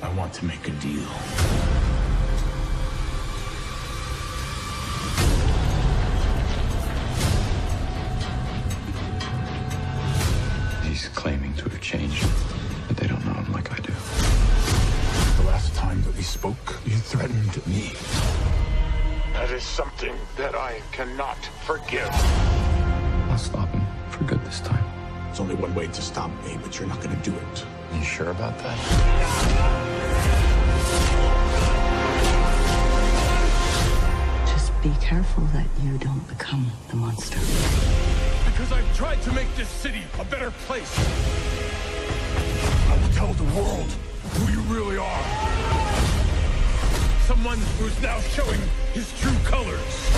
I want to make a deal. He's claiming to have changed, but they don't know him like I do. The last time that we spoke, you threatened me. That is something that I cannot forgive. I'll stop him for good this time. There's only one way to stop me, but you're not going to do it. You sure about that? Just be careful that you don't become the monster. Because I've tried to make this city a better place. I will tell the world who you really are. Someone who's now showing his true colors.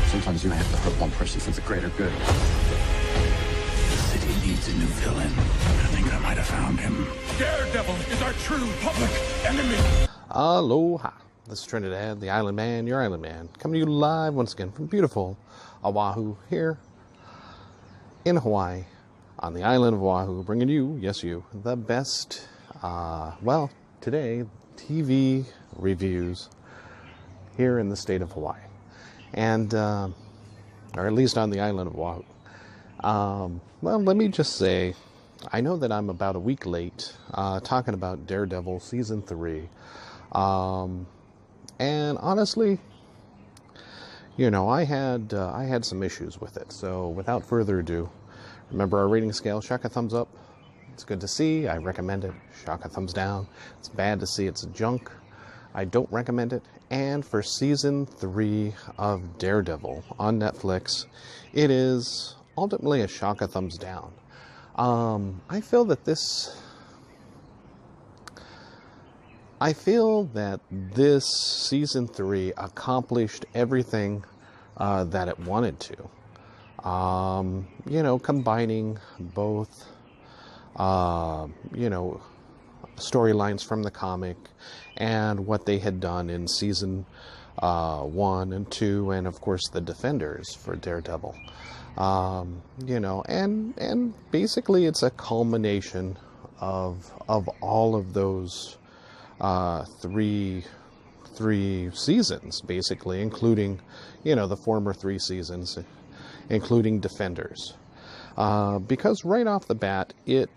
Sometimes you have to hurt one person for the greater good. The city needs a new villain. I think I might have found him. Daredevil is our true public enemy. Aloha. This is Trinidad, the Island Man, your Island Man, coming to you live once again from beautiful Oahu here in Hawaii, on the island of Oahu, bringing you, yes you, the best, well, today, TV reviews here in the state of Hawaii, and, or at least on the island of Oahu. Well, let me just say, I know that I'm about a week late talking about Daredevil Season 3. And honestly, you know, I had some issues with it. So without further ado, remember our rating scale, shock a thumbs up. It's good to see, I recommend it. Shock a thumbs down. It's bad to see, it's junk. I don't recommend it. And for season 3 of Daredevil on Netflix, it is ultimately a shock a thumbs down. I feel that this season 3 accomplished everything that it wanted to. You know, combining both, you know, storylines from the comic and what they had done in season 1 and 2, and of course the Defenders for Daredevil. You know, and basically it's a culmination of all of those three seasons, basically, including, you know, the former 3 seasons, including Defenders, because right off the bat it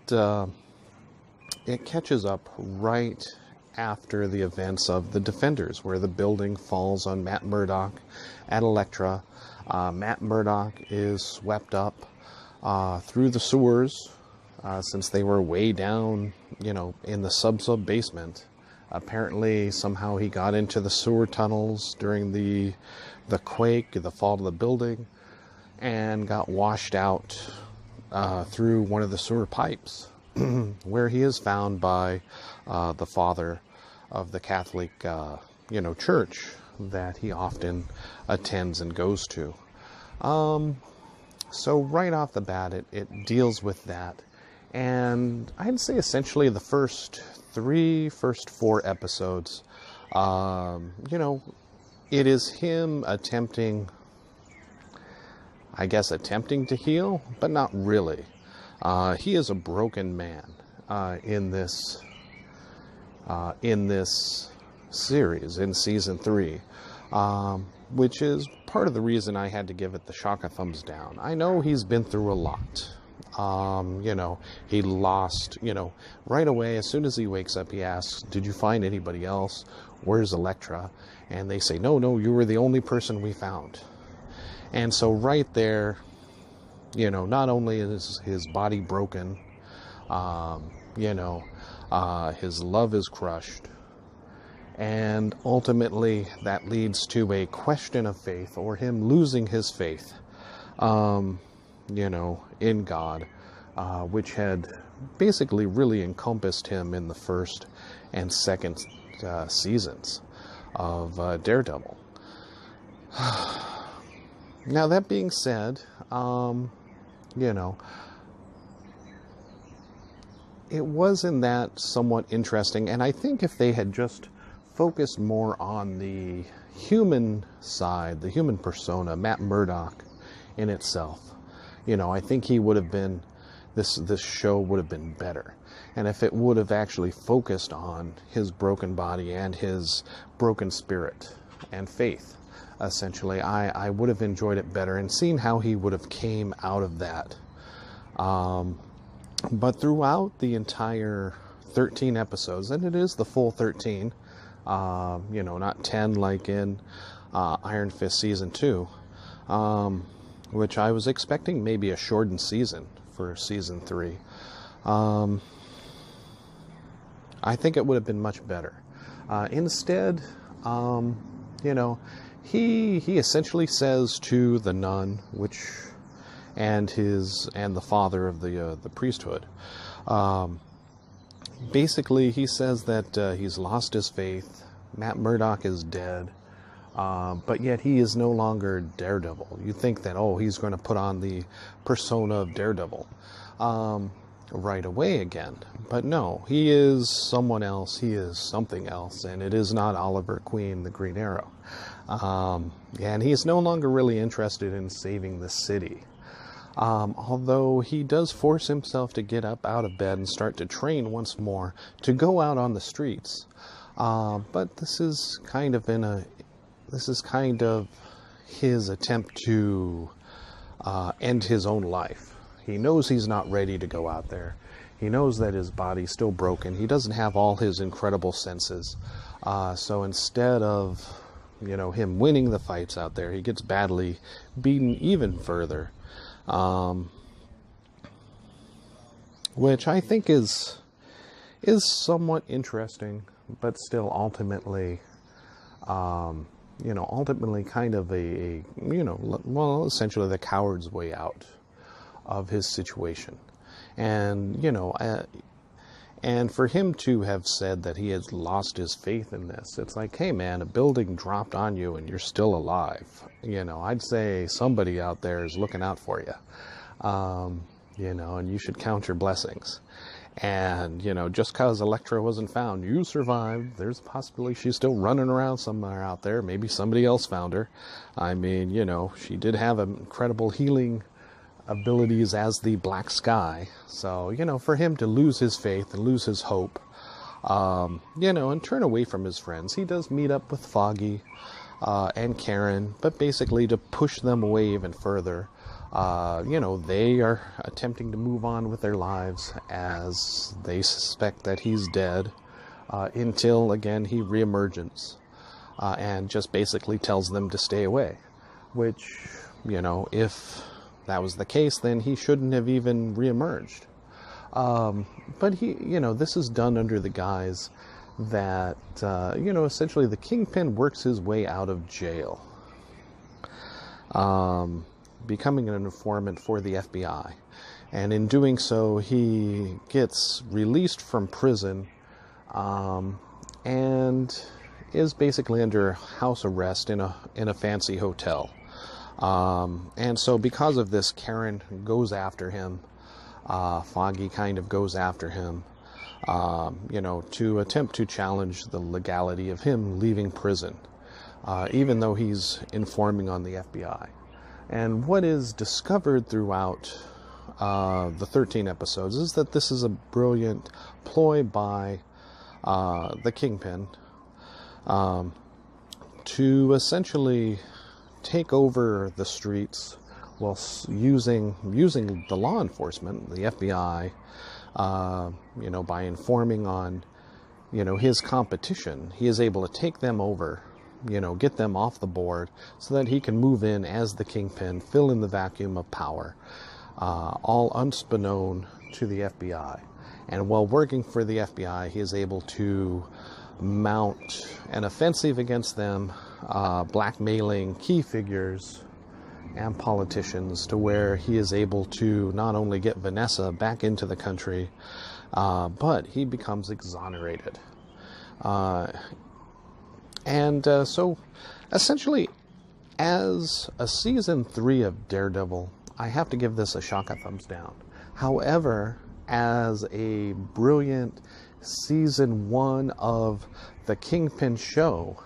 catches up right after the events of the Defenders, where the building falls on Matt Murdock at Elektra. Matt Murdock is swept up through the sewers, since they were way down, you know, in the sub basement. Apparently, somehow he got into the sewer tunnels during the quake, the fall of the building, and got washed out through one of the sewer pipes, where he is found by the father of the Catholic, you know, church that he often attends and goes to. So right off the bat, it deals with that. And I'd say essentially the first 4 episodes, you know, it is him attempting to heal, but not really. He is a broken man in this series, in season 3, which is part of the reason I had to give it the shock a thumbs down. I know he's been through a lot. You know, he lost, you know, right away, as soon as he wakes up, he asks, did you find anybody else? Where's Elektra? And they say, no, you were the only person we found. And so right there, you know, not only is his body broken, you know, his love is crushed, and ultimately that leads to a question of faith, or him losing his faith, you know, in God, which had basically really encompassed him in the first and second seasons of Daredevil. Now, that being said, you know, it was in that somewhat interesting, and I think if they had just focused more on the human side, the human persona, Matt Murdock in itself, you know, I think he would have been, this show would have been better. and if it would have actually focused on his broken body and his broken spirit and faith, essentially, I would have enjoyed it better and seen how he would have came out of that. But throughout the entire 13 episodes, and it is the full 13, not 10 like in Iron Fist Season 2, which I was expecting maybe a shortened season for Season 3. I think it would have been much better. Instead, he essentially says to the nun, and the father of the priesthood, basically he says that he's lost his faith. Matt Murdock is dead, but yet he is no longer Daredevil. You think that, he's going to put on the persona of Daredevil right away again, but no, he is someone else. He is something else, and it is not Oliver Queen, the Green Arrow. And he's no longer really interested in saving the city. Although he does force himself to get up out of bed and start to train once more to go out on the streets. But this is kind of his attempt to end his own life. He knows he's not ready to go out there. He knows that his body's still broken. He doesn't have all his incredible senses. So instead of, him winning the fights out there, he gets badly beaten even further. Which I think is somewhat interesting, but still ultimately kind of essentially the coward's way out of his situation. And, and for him to have said that he has lost his faith in this, it's like, hey man, a building dropped on you and you're still alive. I'd say somebody out there is looking out for you. And you should count your blessings. And, just because Elektra wasn't found, you survived. There's a possibility she's still running around somewhere out there. Maybe somebody else found her. I mean, she did have incredible healing abilities as the Black Sky. So, for him to lose his faith and lose his hope, and turn away from his friends, he does meet up with Foggy and Karen, but basically to push them away even further. They are attempting to move on with their lives as they suspect that he's dead, until, again, he reemerges and just basically tells them to stay away. Which, if that was the case, then he shouldn't have even reemerged. But this is done under the guise that, essentially the Kingpin works his way out of jail. Becoming an informant for the FBI. And in doing so, he gets released from prison and is basically under house arrest in a fancy hotel. And so because of this, Karen goes after him. Foggy kind of goes after him, to attempt to challenge the legality of him leaving prison, even though he's informing on the FBI. And what is discovered throughout the 13 episodes is that this is a brilliant ploy by the Kingpin to essentially take over the streets while using the law enforcement, the FBI, by informing on, his competition. He is able to take them over, get them off the board so that he can move in as the Kingpin, fill in the vacuum of power, all unbeknown to the FBI. And while working for the FBI, he is able to mount an offensive against them, blackmailing key figures and politicians, to where he is able to not only get Vanessa back into the country, but he becomes exonerated. So, essentially, as a season 3 of Daredevil, I have to give this a shock of thumbs down. However, as a brilliant season 1 of the Kingpin show,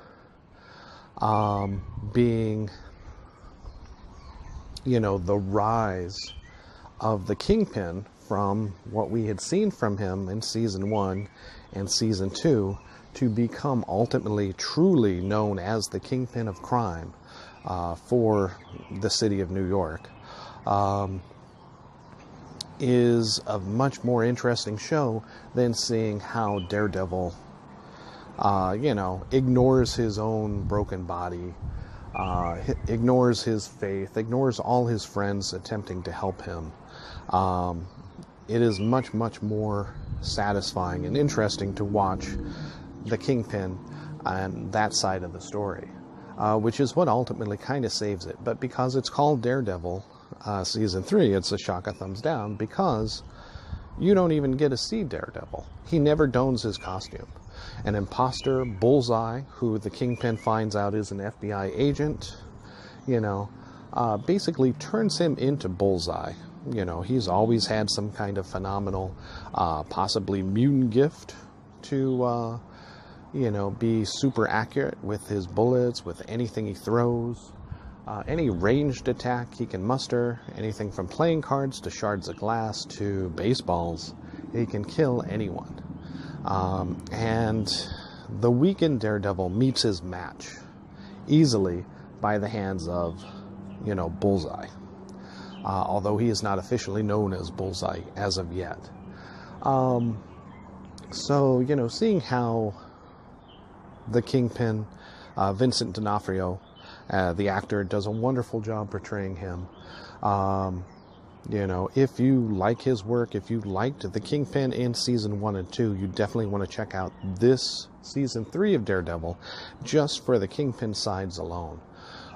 being, the rise of the Kingpin from what we had seen from him in season 1 and season 2 to become ultimately truly known as the Kingpin of crime for the city of New York, is a much more interesting show than seeing how Daredevil, ignores his own broken body, ignores his faith, ignores all his friends attempting to help him. It is much, much more satisfying and interesting to watch the Kingpin and that side of the story, which is what ultimately kind of saves it. But because it's called Daredevil season 3, it's a shock of thumbs down, because you don't even get to see Daredevil. He never dons his costume. An imposter, Bullseye, who the Kingpin finds out is an FBI agent, basically turns him into Bullseye. He's always had some kind of phenomenal, possibly mutant gift to, be super accurate with his bullets, with anything he throws. Any ranged attack he can muster, anything from playing cards to shards of glass to baseballs, he can kill anyone. And the weakened Daredevil meets his match easily by the hands of, Bullseye. Although he is not officially known as Bullseye as of yet. So, seeing how the Kingpin, Vincent D'Onofrio, the actor, does a wonderful job portraying him. If you like his work, if you liked the Kingpin in season 1 and 2, you definitely want to check out this season 3 of Daredevil just for the Kingpin sides alone.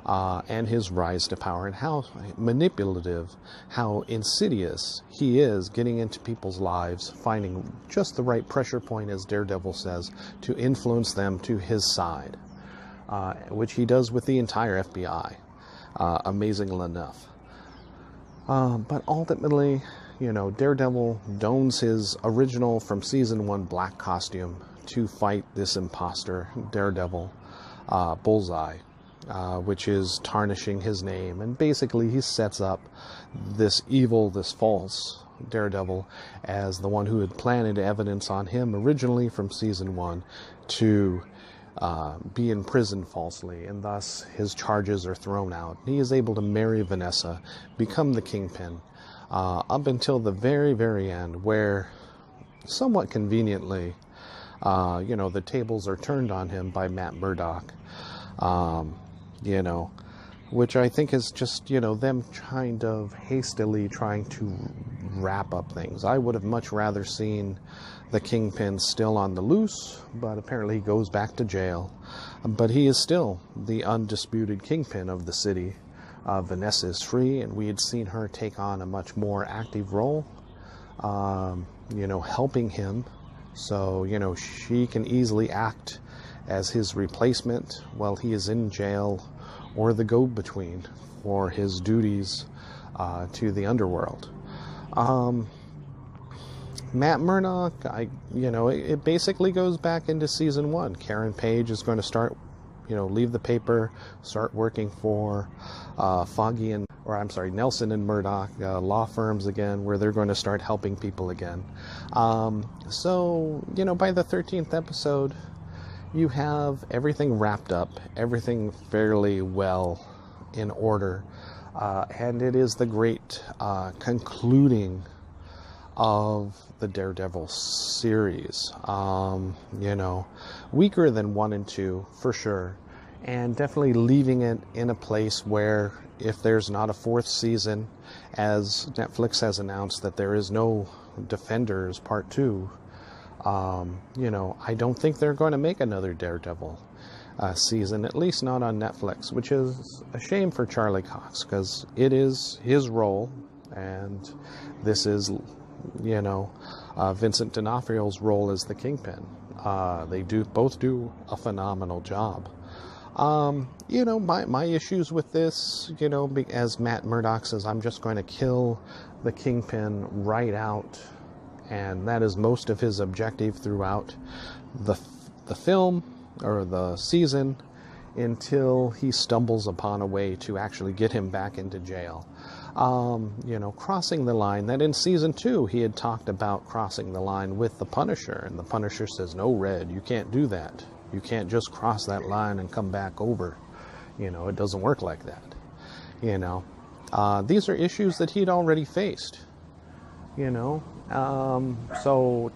And his rise to power, and how manipulative, how insidious he is getting into people's lives, finding just the right pressure point, as Daredevil says, to influence them to his side, which he does with the entire FBI, amazingly enough. But ultimately, Daredevil dons his original from season 1 black costume to fight this imposter, Daredevil, Bullseye, which is tarnishing his name. And basically he sets up this evil, this false Daredevil as the one who had planted evidence on him originally from season 1 to be imprisoned falsely, and thus his charges are thrown out. He is able to marry Vanessa, become the Kingpin, up until the very, very end, where somewhat conveniently, the tables are turned on him by Matt Murdock, which I think is just, them kind of hastily trying to wrap up things. I would have much rather seen the Kingpin still on the loose, but apparently he goes back to jail. But he is still the undisputed Kingpin of the city. Vanessa is free, and we had seen her take on a much more active role, helping him. So, she can easily act as his replacement while he is in jail, or the go-between for his duties to the underworld. Matt Murdock, it basically goes back into season 1. Karen Page is going to start, leave the paper, start working for Nelson and Murdock law firms again, where they're going to start helping people again. So, by the 13th episode, you have everything wrapped up, everything fairly well in order, and it is the great concluding of the Daredevil series. Weaker than 1 and 2 for sure, and definitely leaving it in a place where, if there's not a 4th season, as Netflix has announced that there is no Defenders Part 2, I don't think they're going to make another Daredevil season, at least not on Netflix, which is a shame for Charlie Cox, because it is his role, and this is, Vincent D'Onofrio's role as the Kingpin. They both do a phenomenal job. My issues with this, as Matt Murdock says, I'm just going to kill the Kingpin right out, and that is most of his objective throughout the film or the season, until he stumbles upon a way to actually get him back into jail. Crossing the line, that in season 2 he had talked about crossing the line with the Punisher, and the Punisher says, no, Red, you can't do that. You can't just cross that line and come back over. It doesn't work like that. These are issues that he'd already faced. So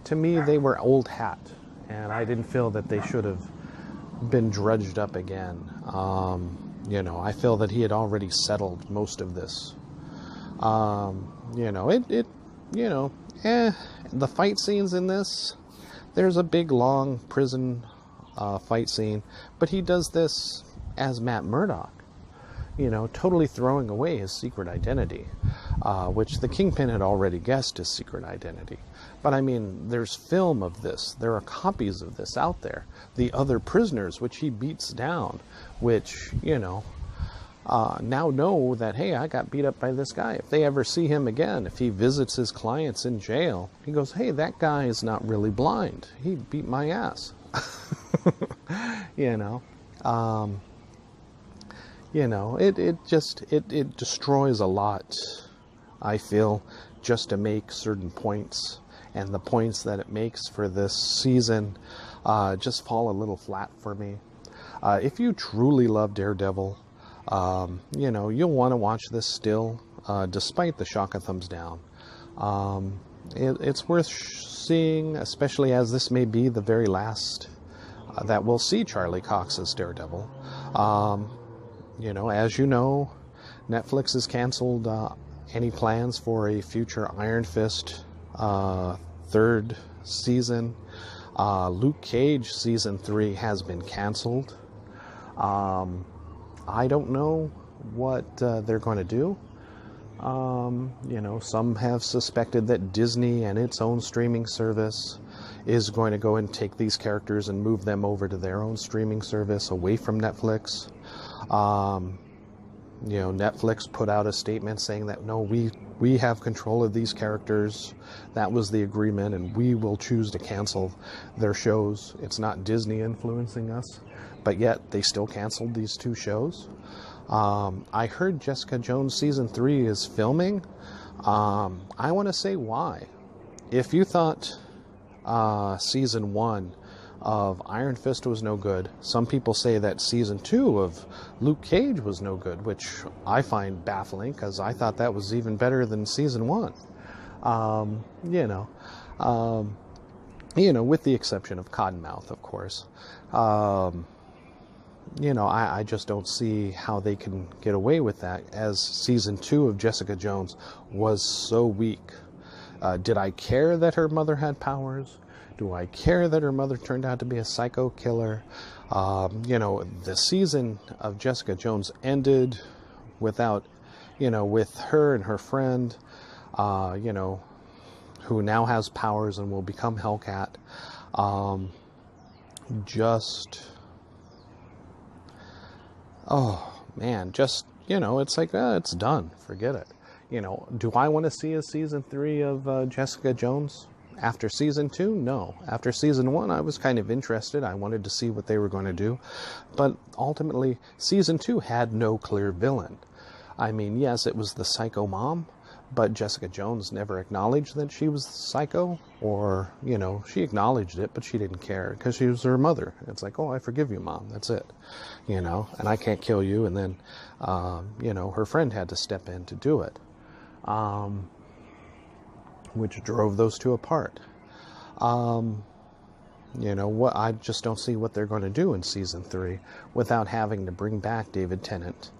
to me, they were old hat, and I didn't feel that they should have been dredged up again. I feel that he had already settled most of this. The fight scenes in this, there's a big, long prison fight scene, but he does this as Matt Murdock, totally throwing away his secret identity, which the Kingpin had already guessed his secret identity. But I mean, there's film of this. There are copies of this out there. The other prisoners, which he beats down, which, now know that, hey, I got beat up by this guy. If they ever see him again, if he visits his clients in jail, he goes, hey, that guy is not really blind. He beat my ass. It destroys a lot, I feel, just to make certain points. And the points that it makes for this season just fall a little flat for me. If you truly love Daredevil, you'll want to watch this still, despite the shock of thumbs down. It's worth seeing, especially as this may be the very last that we'll see Charlie Cox as Daredevil. As you know, Netflix has canceled any plans for a future Iron Fist third season. Luke Cage season 3 has been canceled. I don't know what they're going to do. Some have suspected that Disney and its own streaming service is going to go and take these characters and move them over to their own streaming service away from Netflix. Netflix put out a statement saying that, no, we have control of these characters. That was the agreement, and we will choose to cancel their shows. It's not Disney influencing us, but yet they still canceled these 2 shows. I heard Jessica Jones season 3 is filming. I want to say why. If you thought season 1 of Iron Fist was no good, some people say that season 2 of Luke Cage was no good, which I find baffling because I thought that was even better than season 1. With the exception of Cottonmouth, of course. I just don't see how they can get away with that, as season 2 of Jessica Jones was so weak. Did I care that her mother had powers? Do I care that her mother turned out to be a psycho killer? The season of Jessica Jones ended without, with her and her friend, who now has powers and will become Hellcat. It's like, it's done. Forget it. Do I want to see a season 3 of Jessica Jones after season 2? No. After season 1, I was kind of interested. I wanted to see what they were going to do. But ultimately, season 2 had no clear villain. I mean, yes, it was the psycho mom, but Jessica Jones never acknowledged that she was psycho, or, she acknowledged it, but she didn't care because she was her mother. It's like, oh, I forgive you, Mom. That's it, and I can't kill you. And then, her friend had to step in to do it, which drove those 2 apart. I just don't see what they're going to do in season 3 without having to bring back David Tennant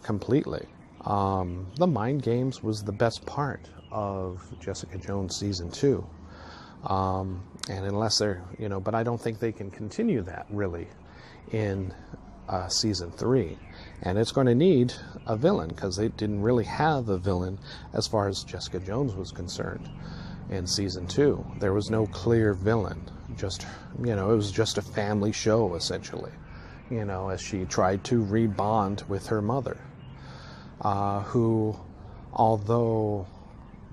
completely. The mind games was the best part of Jessica Jones season 2. And unless they're, but I don't think they can continue that really in season 3. And it's going to need a villain, because they didn't really have a villain as far as Jessica Jones was concerned in season 2. There was no clear villain. Just, it was just a family show, essentially, as she tried to rebond with her mother. Who, although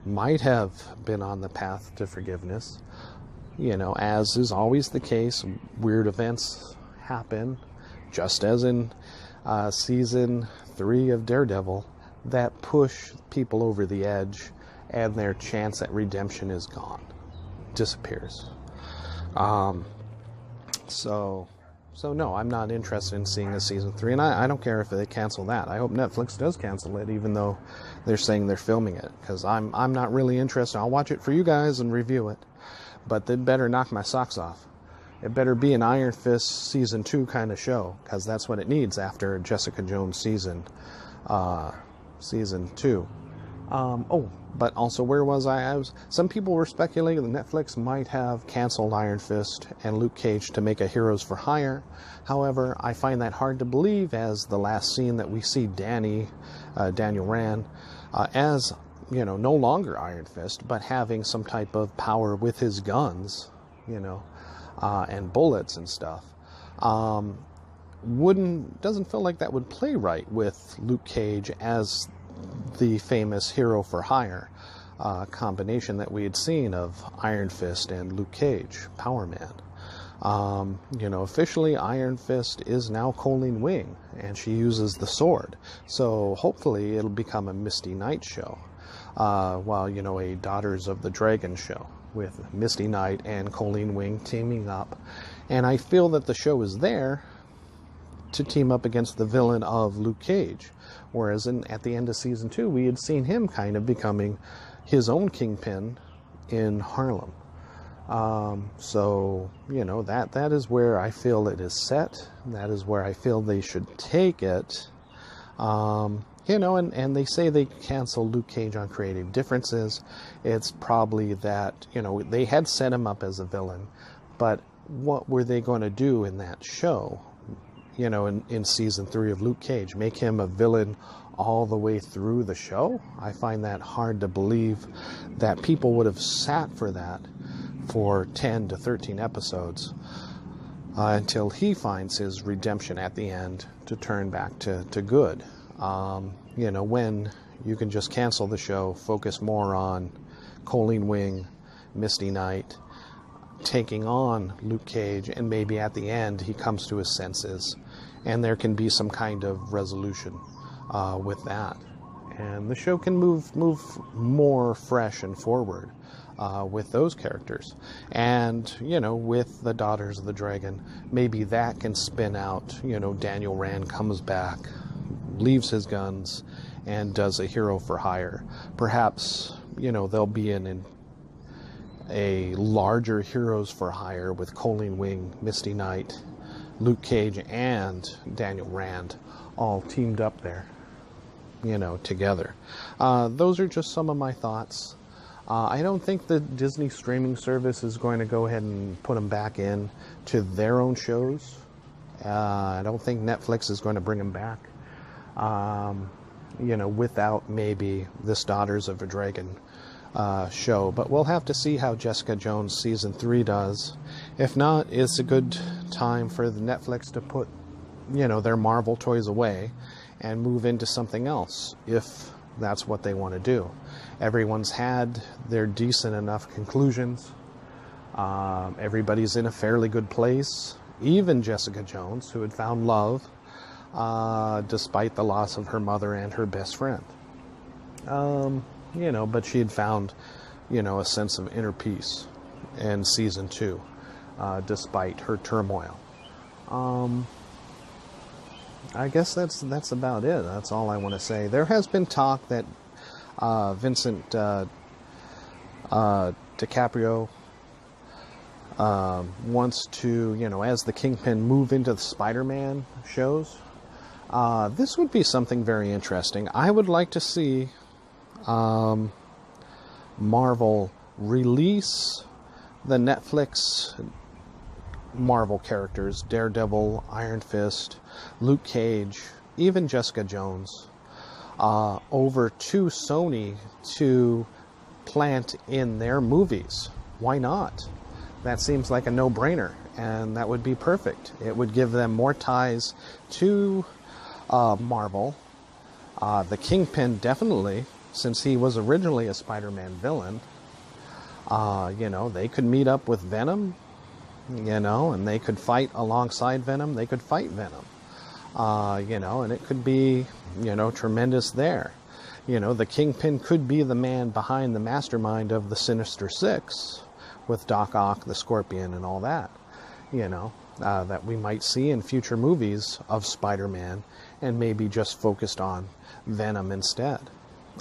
might have been on the path to forgiveness, as is always the case, weird events happen, just as in season 3 of Daredevil, that push people over the edge, and their chance at redemption is gone, disappears. So no, I'm not interested in seeing a season 3, and I don't care if they cancel that. I hope Netflix does cancel it, even though they're saying they're filming it, because I'm not really interested. I'll watch it for you guys and review it, but they better knock my socks off. It better be an Iron Fist season 2 kind of show, because that's what it needs after Jessica Jones season 2. But also, where was I? Some people were speculating that Netflix might have canceled Iron Fist and Luke Cage to make a Heroes for Hire. However, I find that hard to believe, as the last scene that we see Daniel Rand, as, no longer Iron Fist, but having some type of power with his guns, and bullets and stuff. Doesn't feel like that would play right with Luke Cage as the famous Hero for Hire combination that we had seen of Iron Fist and Luke Cage, Power Man. Officially Iron Fist is now Colleen Wing, and she uses the sword. So hopefully it'll become a Misty Knight show. A Daughters of the Dragon show with Misty Knight and Colleen Wing teaming up. And I feel that the show is there to team up against the villain of Luke Cage. Whereas at the end of season 2, we had seen him kind of becoming his own Kingpin in Harlem. That is where I feel it is set. That is where I feel they should take it. And they say they canceled Luke Cage on creative differences. It's probably that, they had set him up as a villain, but what were they going to do in that show? In season 3 of Luke Cage, make him a villain all the way through the show? I find that hard to believe that people would have sat for that for 10 to 13 episodes until he finds his redemption at the end to turn back to good. When you can just cancel the show, focus more on Colleen Wing, Misty Knight, taking on Luke Cage, and maybe at the end he comes to his senses and there can be some kind of resolution with that, and the show can move more fresh and forward with those characters. And with the Daughters of the Dragon, maybe that can spin out. Daniel Rand comes back, leaves his guns, and does a Hero for Hire. Perhaps there'll be a larger Heroes for Hire with Colleen Wing, Misty Knight, Luke Cage, and Daniel Rand all teamed up there, together. Those are just some of my thoughts. I don't think the Disney streaming service is going to go ahead and put them back in to their own shows. I don't think Netflix is going to bring them back, without maybe this Daughters of a Dragon show. But we'll have to see how Jessica Jones season 3 does. If not, it's a good time for the Netflix to put their Marvel toys away and move into something else, if that's what they want to do. Everyone's had their decent enough conclusions. Everybody's in a fairly good place, even Jessica Jones, who had found love despite the loss of her mother and her best friend. But she had found, a sense of inner peace in season 2, despite her turmoil. I guess that's about it. That's all I want to say. There has been talk that Vincent DiCaprio wants to, as the Kingpin, move into the Spider-Man shows. This would be something very interesting. I would like to see Marvel release the Netflix Marvel characters, Daredevil, Iron Fist, Luke Cage, even Jessica Jones, over to Sony to plant in their movies. Why not? That seems like a no-brainer, and that would be perfect. It would give them more ties to Marvel. The Kingpin, definitely, since he was originally a Spider-Man villain. They could meet up with Venom, and they could fight alongside Venom. They could fight Venom, and it could be, tremendous there. You know, the Kingpin could be the man behind the mastermind of the Sinister Six, with Doc Ock, the Scorpion, and all that. You know, that we might see in future movies of Spider-Man, and maybe just focused on Venom instead.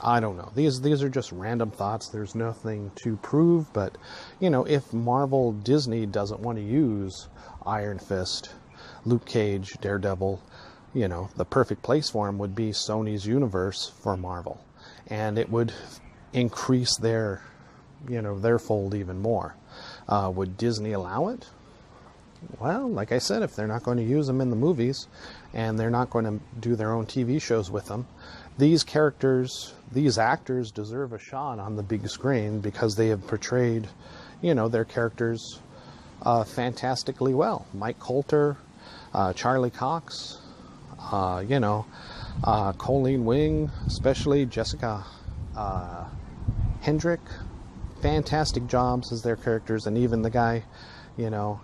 I don't know. These are just random thoughts. There's nothing to prove, but, you know, if Marvel Disney doesn't want to use Iron Fist, Luke Cage, Daredevil, you know, the perfect place for him would be Sony's universe for Marvel. And it would increase their, you know, their fold even more. Would Disney allow it? Well, like I said, if they're not going to use them in the movies, and they're not going to do their own TV shows with them, these characters, these actors deserve a shot on the big screen because they have portrayed, you know, their characters fantastically well. Mike Coulter, Charlie Cox, you know, Colleen Wing, especially Jessica Hendrick, fantastic jobs as their characters, and even the guy, you know,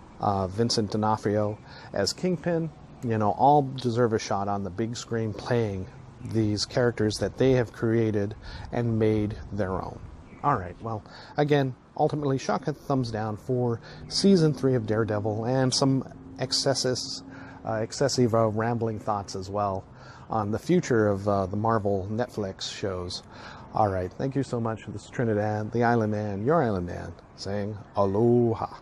Vincent D'Onofrio as Kingpin, you know, all deserve a shot on the big screen playing these characters that they have created and made their own. All right, well, again, ultimately, shock and thumbs down for Season 3 of Daredevil, and some excessive rambling thoughts as well on the future of the Marvel Netflix shows. All right, thank you so much. This is Trinidad, the Island Man, your Island Man, saying aloha.